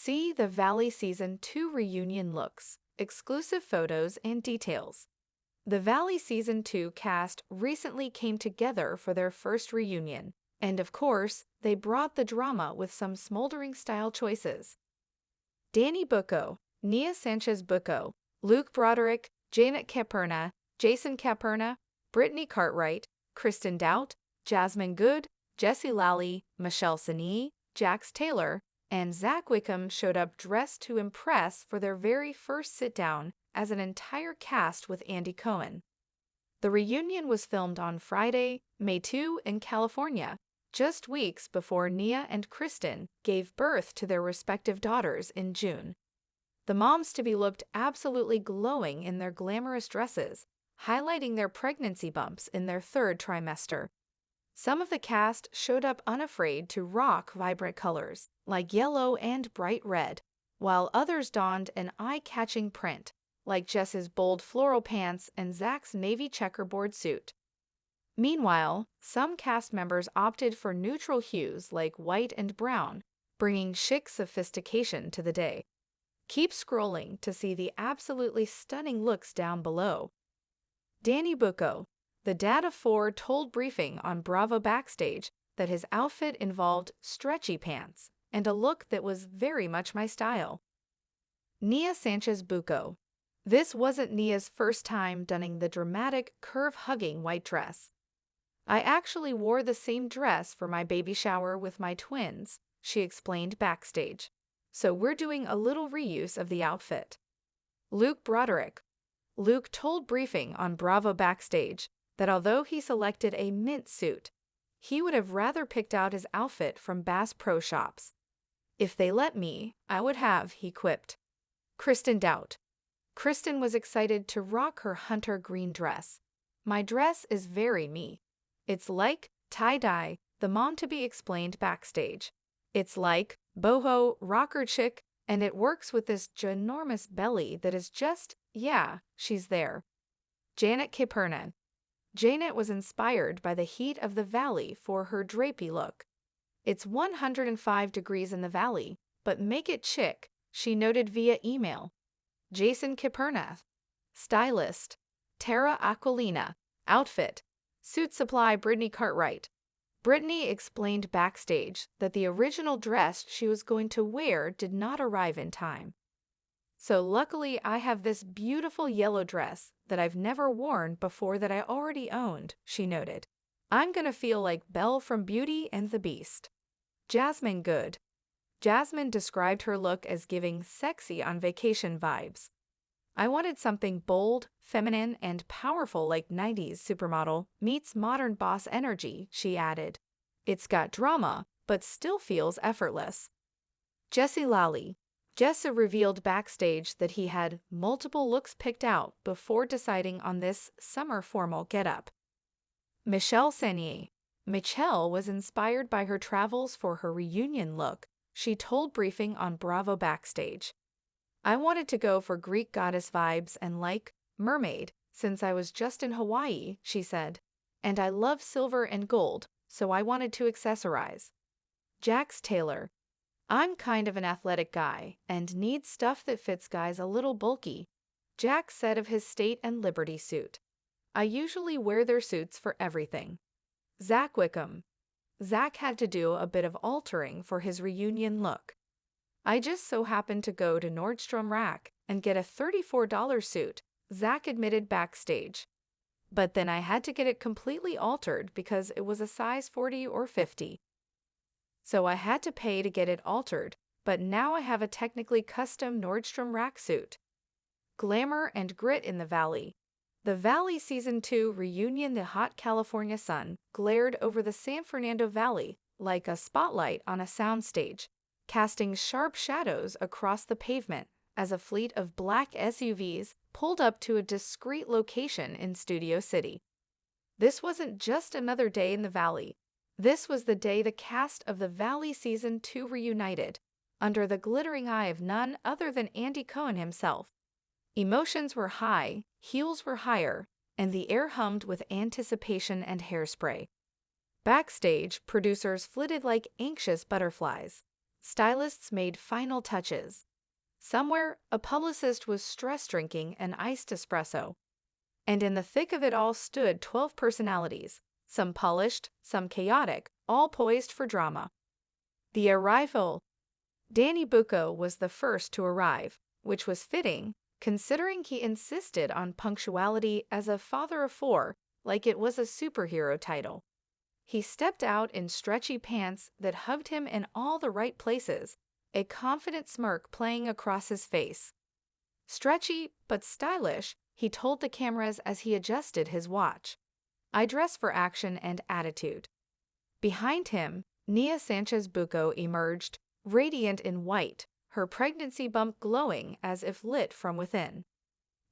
See the Valley Season 2 reunion looks, exclusive photos, and details. The Valley Season 2 cast recently came together for their first reunion, and of course, they brought the drama with some smoldering style choices. Danny Bucco, Nia Sanchez-Bucco, Luke Broderick, Janet Caperna, Jason Caperna, Brittany Cartwright, Kristen Doubt, Jasmine Good, Jessie Lally, Michelle Sini, Jax Taylor, and Zach Wickham showed up dressed to impress for their very first sit-down as an entire cast with Andy Cohen. The reunion was filmed on Friday, May 2 in California, just weeks before Nia and Kristen gave birth to their respective daughters in June. The moms-to-be looked absolutely glowing in their glamorous dresses, highlighting their pregnancy bumps in their third trimester. Some of the cast showed up unafraid to rock vibrant colors, like yellow and bright red, while others donned an eye-catching print, like Jess's bold floral pants and Zach's navy checkerboard suit. Meanwhile, some cast members opted for neutral hues like white and brown, bringing chic sophistication to the day. Keep scrolling to see the absolutely stunning looks down below. Danny Bucco, the dad of four, told Briefing on Bravo Backstage that his outfit involved stretchy pants and a look that was very much my style. Nia Sanchez-Bucco. This wasn't Nia's first time donning the dramatic, curve-hugging white dress. I actually wore the same dress for my baby shower with my twins, she explained backstage. So we're doing a little reuse of the outfit. Luke Broderick. Luke told Briefing on Bravo Backstage that although he selected a mint suit, he would have rather picked out his outfit from Bass Pro Shops. If they let me, I would have, he quipped. Kristen Doubt. Kristen was excited to rock her hunter green dress. My dress is very me. It's like tie-dye, the mom-to-be explained backstage. It's like boho, rocker chic, and it works with this ginormous belly that is just, yeah, she's there. Janet Caperna. Janet was inspired by the heat of the valley for her drapey look. It's 105 degrees in the valley, but make it chic, she noted via email. Jason Caperna. Stylist. Tara Aquilina. Outfit. Suit supply Brittany Cartwright. Brittany explained backstage that the original dress she was going to wear did not arrive in time. So luckily I have this beautiful yellow dress that I've never worn before that I already owned, she noted. I'm gonna feel like Belle from Beauty and the Beast. Jasmine Good. Jasmine described her look as giving sexy on vacation vibes. I wanted something bold, feminine, and powerful like 90s supermodel meets modern boss energy, she added. It's got drama, but still feels effortless. Jessie Lally. Jessa revealed backstage that he had multiple looks picked out before deciding on this summer formal getup. Michelle Sini. Michelle was inspired by her travels for her reunion look, she told Briefing on Bravo Backstage. I wanted to go for Greek goddess vibes and like mermaid since I was just in Hawaii, she said. And I love silver and gold, so I wanted to accessorize. Jax Taylor. I'm kind of an athletic guy and need stuff that fits guys a little bulky, Jax said of his State and Liberty suit. I usually wear their suits for everything. Zach Wickham. Zach had to do a bit of altering for his reunion look. I just so happened to go to Nordstrom Rack and get a $34 suit, Zach admitted backstage. But then I had to get it completely altered because it was a size 40 or 50. So I had to pay to get it altered, but now I have a technically custom Nordstrom Rack suit. Glamour and grit in the valley. The Valley Season 2 reunion. The hot California sun glared over the San Fernando Valley like a spotlight on a soundstage, casting sharp shadows across the pavement as a fleet of black SUVs pulled up to a discreet location in Studio City. This wasn't just another day in the valley. This was the day the cast of the Valley Season 2 reunited, under the glittering eye of none other than Andy Cohen himself. Emotions were high, heels were higher, and the air hummed with anticipation and hairspray. Backstage, producers flitted like anxious butterflies. stylists made final touches. Somewhere, a publicist was stress drinking an iced espresso. And in the thick of it all stood 12 personalities, some polished, some chaotic, all poised for drama. The arrival. Danny Bucco was the first to arrive, which was fitting, considering he insisted on punctuality as a father of four, like it was a superhero title. He stepped out in stretchy pants that hugged him in all the right places, a confident smirk playing across his face. Stretchy, but stylish, he told the cameras as he adjusted his watch. I dress for action and attitude. Behind him, Nia Sanchez Bucco emerged, radiant in white, her pregnancy bump glowing as if lit from within.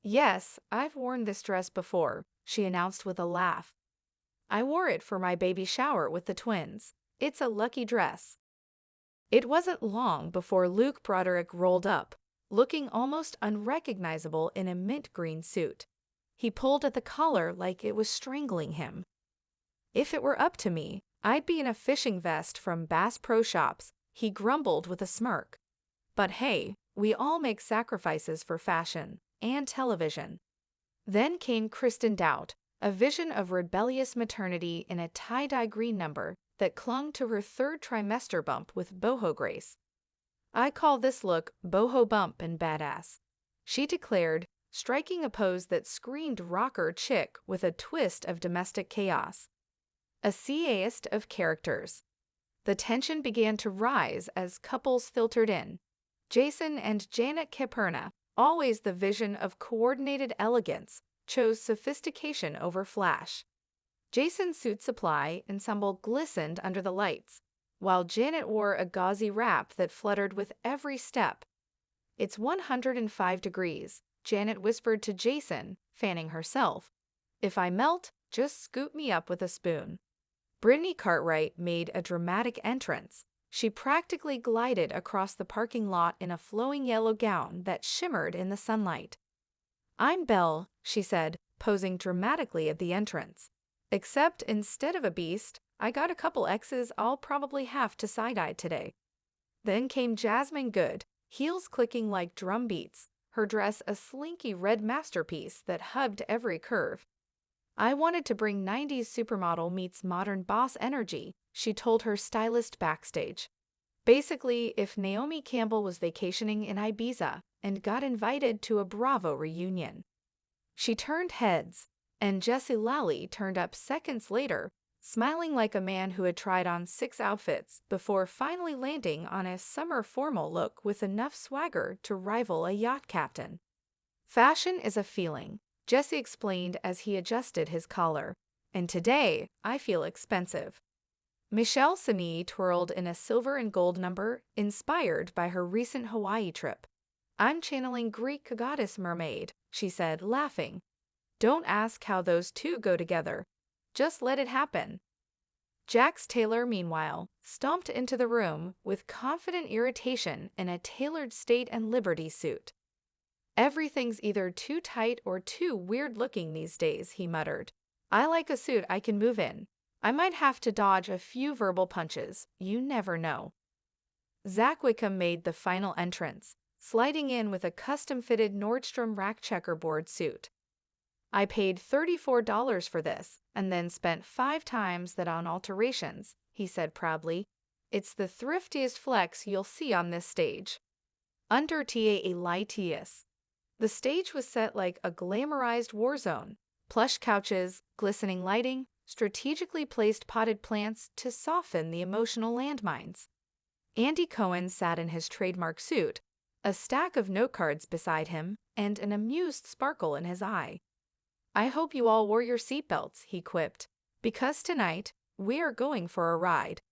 "Yes, I've worn this dress before," she announced with a laugh. "I wore it for my baby shower with the twins. It's a lucky dress." It wasn't long before Luke Broderick rolled up, looking almost unrecognizable in a mint green suit. He pulled at the collar like it was strangling him. "If it were up to me, I'd be in a fishing vest from Bass Pro Shops," he grumbled with a smirk. But hey, we all make sacrifices for fashion and television. Then came Kristen Dowd, a vision of rebellious maternity in a tie-dye green number that clung to her third trimester bump with boho grace. "I call this look boho bump and badass," she declared, striking a pose that screamed rocker chick with a twist of domestic chaos. A CAist of characters. The tension began to rise as couples filtered in. Jason and Janet Caperna, always the vision of coordinated elegance, chose sophistication over flash. Jason's suit supply ensemble glistened under the lights, while Janet wore a gauzy wrap that fluttered with every step. "It's 105 degrees, Janet whispered to Jason, fanning herself. "If I melt, just scoop me up with a spoon." Brittany Cartwright made a dramatic entrance. She practically glided across the parking lot in a flowing yellow gown that shimmered in the sunlight. "I'm Belle," she said, posing dramatically at the entrance. "Except instead of a beast, I got a couple X's I'll probably have to side-eye today." Then came Jasmine Good, heels clicking like drum beats, her dress a slinky red masterpiece that hugged every curve. "I wanted to bring 90s supermodel meets modern boss energy," she told her stylist backstage. Basically, if Naomi Campbell was vacationing in Ibiza and got invited to a Bravo reunion. She turned heads, and Jesse Lally turned up seconds later, smiling like a man who had tried on 6 outfits before finally landing on a summer formal look with enough swagger to rival a yacht captain. "Fashion is a feeling," Jesse explained as he adjusted his collar. "And today, I feel expensive." Michelle Sini twirled in a silver and gold number inspired by her recent Hawaii trip. "I'm channeling Greek goddess mermaid," she said, laughing. "Don't ask how those two go together. Just let it happen." Jax Taylor, meanwhile, stomped into the room with confident irritation in a tailored State and Liberty suit. "Everything's either too tight or too weird-looking these days," he muttered. "I like a suit I can move in. I might have to dodge a few verbal punches. You never know." Zach Wickham made the final entrance, sliding in with a custom-fitted Nordstrom rack checkerboard suit. "I paid $34 for this, and then spent 5 times that on alterations," he said proudly. "It's the thriftiest flex you'll see on this stage." Under TA Elitius. The stage was set like a glamorized war zone. Plush couches, glistening lighting, strategically placed potted plants to soften the emotional landmines. Andy Cohen sat in his trademark suit, a stack of note cards beside him, and an amused sparkle in his eye. "I hope you all wore your seatbelts," he quipped, "because tonight, we are going for a ride."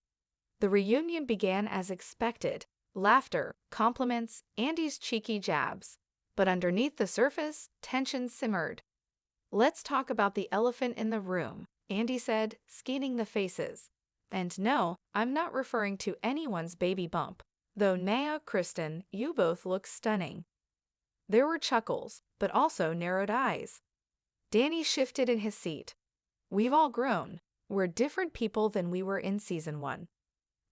The reunion began as expected, laughter, compliments, Andy's cheeky jabs. But underneath the surface, tension simmered. "Let's talk about the elephant in the room," Andy said, scanning the faces. "And no, I'm not referring to anyone's baby bump, though Naya, Kristen, you both look stunning." There were chuckles, but also narrowed eyes. Danny shifted in his seat. "We've all grown. We're different people than we were in season 1.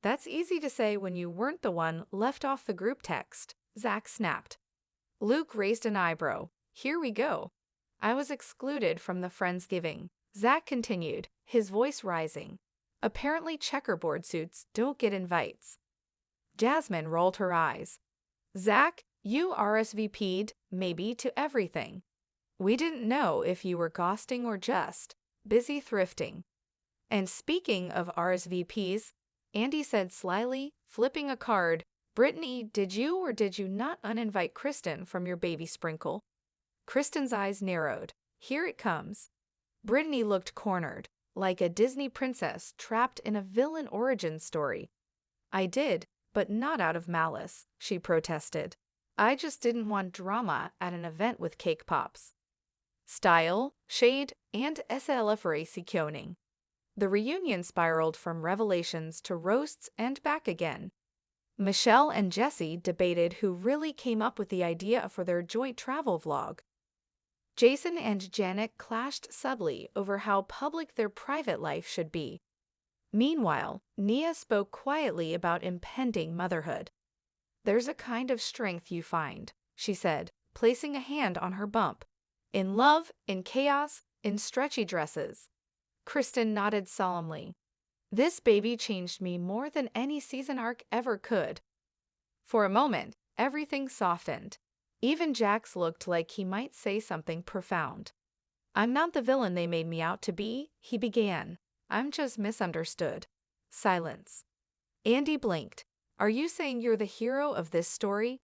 That's easy to say when you weren't the one left off the group text, Zach snapped. Luke raised an eyebrow. Here we go. I was excluded from the Friendsgiving. Zach continued, his voice rising. Apparently checkerboard suits don't get invites. Jasmine rolled her eyes. Zach, you RSVP'd, maybe, to everything. We didn't know if you were ghosting or just busy thrifting. And speaking of RSVPs, Andy said slyly, flipping a card, Brittany, did you or did you not uninvite Kristen from your baby sprinkle? Kristen's eyes narrowed. Here it comes. Brittany looked cornered, like a Disney princess trapped in a villain origin story. I did, but not out of malice, she protested. I just didn't want drama at an event with cake pops. Style, shade, and SLFRACioning. The reunion spiraled from revelations to roasts and back again. Michelle and Jesse debated who really came up with the idea for their joint travel vlog. Jason and Janet clashed subtly over how public their private life should be. Meanwhile, Nia spoke quietly about impending motherhood. There's a kind of strength you find, she said, placing a hand on her bump. In love, in chaos, in stretchy dresses. Kristen nodded solemnly. This baby changed me more than any season arc ever could. For a moment, everything softened. Even Jax looked like he might say something profound. I'm not the villain they made me out to be, he began. I'm just misunderstood. Silence. Andy blinked. Are you saying you're the hero of this story?